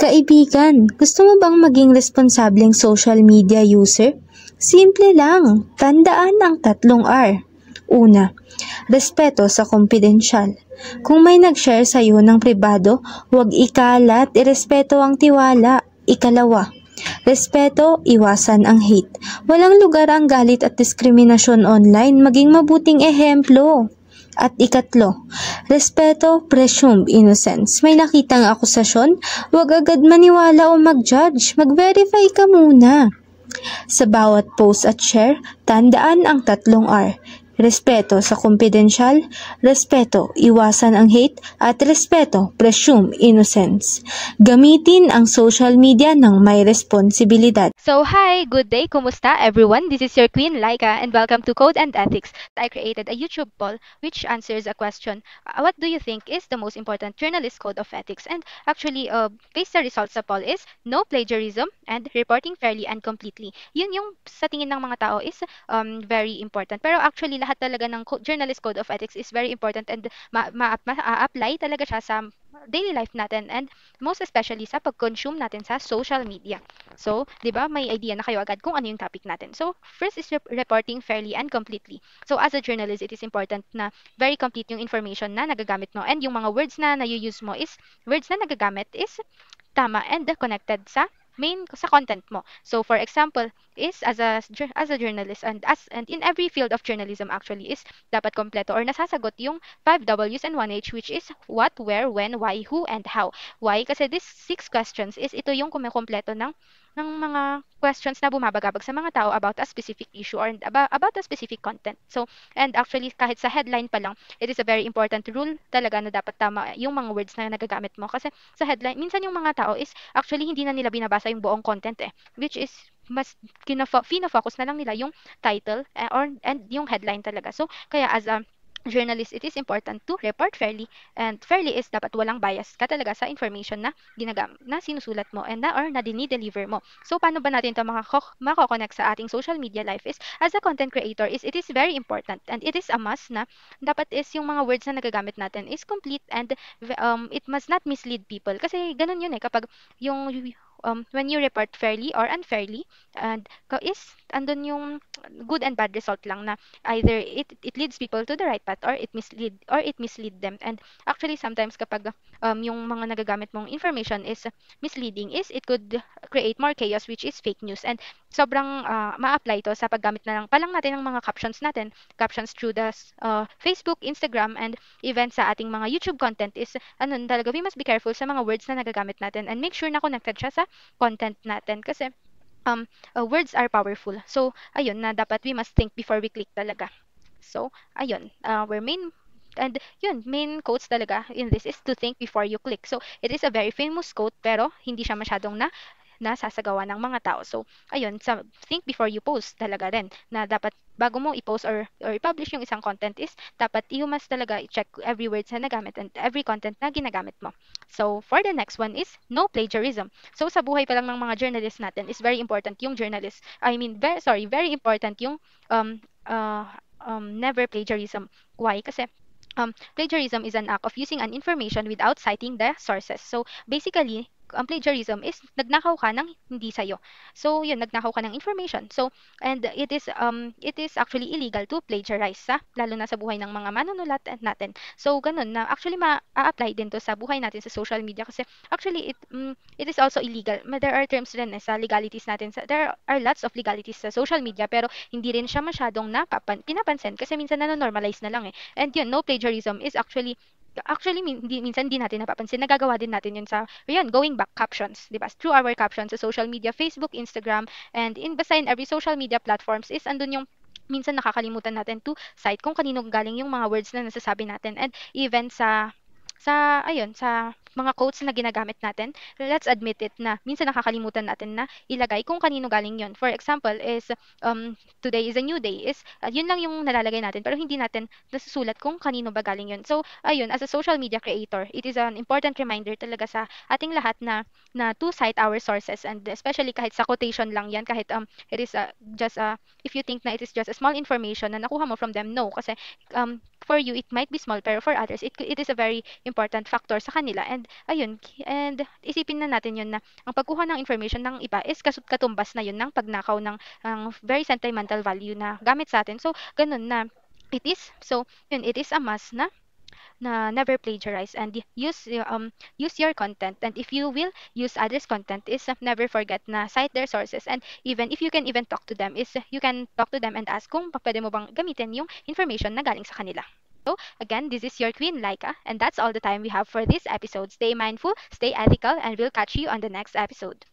Kaibigan, gusto mo bang maging responsableng social media user? Simple lang, tandaan ang 3 R. Una, respeto sa kumpidensyal. Kung may nag-share sa iyo ng pribado, huwag ikalat, irespeto ang tiwala. Ikalawa, respeto, iwasan ang hate. Walang lugar ang galit at diskriminasyon online, maging mabuting ehemplo. At ikatlo, respeto, presume innocence. May nakitang akusasyon, huwag agad maniwala o mag-judge. Mag-verify ka muna. Sa bawat post at share, tandaan ang 3 R. Respeto sa kumpidensyal, respeto, iwasan ang hate, at respeto, presume innocence. Gamitin ang social media ng may responsibilidad. So hi, good day, kumusta everyone? This is your Queen Laika and welcome to Code and Ethics. I created a YouTube poll which answers a question, what do you think is the most important journalist code of ethics? And actually, based sa results sa poll is no plagiarism and reporting fairly and completely. Yun yung sa tingin ng mga tao is very important. Pero actually, lahat talaga ng journalist code of ethics is very important and ma-apply talaga siya sa daily life natin and most especially sa pag-consume natin sa social media. So, 'di ba, may idea na kayo agad kung ano yung topic natin. So, first is reporting fairly and completely. So, as a journalist, it is important na very complete yung information na nagagamit mo and yung mga words na na-use mo is words na nagagamit is tama and connected sa content mo. So for example, is as a journalist and in every field of journalism actually is dapat kompleto or nasasagot yung 5 Ws and 1 H, which is what, where, when, why, who, and how. Why? Kasi these 6 questions is ito yung kumpleto ng mga questions na bumabagabag sa mga tao about a specific issue or about a specific content. So, and actually, kahit sa headline pa lang, it is a very important rule talaga na dapat tama yung mga words na nagagamit mo. Kasi sa headline, minsan yung mga tao is actually hindi na nila binabasa yung buong content which is mas fina-focus na lang nila yung title and yung headline talaga. So, kaya as a journalist, it is important to report fairly and fairly is dapat walang bias ka talaga sa information na na sinusulat mo and or na dinideliver mo. So, paano ba natin ito mako-connect sa ating social media life is as a content creator is it is very important and it is a must na dapat is yung mga words na nagagamit natin is complete and it must not mislead people kasi ganun yun kapag yung when you report fairly or unfairly and is andun yung good and bad result lang na either it leads people to the right path or it mislead them. And actually sometimes kapag yung mga nagagamit mong information is misleading is it could create more chaos which is fake news and sobrang ma-apply to sa paggamit na lang palang natin ng mga captions through the Facebook, Instagram, and even sa ating mga YouTube content is talaga we must be careful sa mga words na nagagamit natin and make sure na connected siya sa content natin kasi words are powerful. So, ayun na dapat we must think before we click talaga. So, ayun, main quotes talaga in this is to think before you click. So, it is a very famous quote pero hindi siya masyadong nasasagawa ng mga tao. So, ayun, think before you post talaga rin na dapat bago mo i-post or i-publish yung isang content is dapat you must talaga i-check every words na nagamit and every content na ginagamit mo. So, for the next one is no plagiarism. So, sa buhay pa lang ng mga journalists natin is very important yung very important yung never plagiarism. Why? Kasi plagiarism is an act of using an information without citing the sources. So, basically, ang plagiarism is nagnakaw ka ng hindi sa'yo. So, yun, nagnakaw ka ng information. So, and it is actually illegal to plagiarize lalo na sa buhay ng mga manunulat natin. So, ganun na actually ma-apply din to sa buhay natin sa social media kasi actually it is also illegal. There are terms rin sa legalities natin. There are lots of legalities sa social media pero hindi rin siya masyadong pinapansin kasi minsan nano-normalize na lang And yun, no plagiarism is actually minsan hindi natin napapansin. Nagagawa din natin yun going back captions, di ba? Through our captions sa social media, Facebook, Instagram, and basta in every social media platforms is andun yung minsan nakakalimutan natin to cite kung kanino galing yung mga words na nasasabi natin and even sa mga quotes na ginagamit natin, let's admit it na minsan nakakalimutan natin na ilagay kung kanino galing yun. For example, is today is a new day is yun lang yung nalalagay natin pero hindi natin nasusulat kung kanino ba galing yun. So, ayun, as a social media creator, it is an important reminder talaga sa ating lahat na to cite our sources and especially kahit sa quotation lang yan, kahit it is just if you think na it is just a small information na nakuha mo from them, no, kasi for you it might be small pero for others it is a very important factor sa kanila and And ayun, and isipin na natin yun na ang pagkuha ng information ng iba is katumbas na yun ng pagnakaw ng very sentimental value na gamit sa atin. So, ganun na it is a must na never plagiarize and use your content, and if you will use others content is never forget na cite their sources, and even if you can even talk to them is you can talk to them and ask kung pwede mo bang gamitin yung information na galing sa kanila. So again, this is your Queen Laika, and that's all the time we have for this episode. Stay mindful, stay ethical, and we'll catch you on the next episode.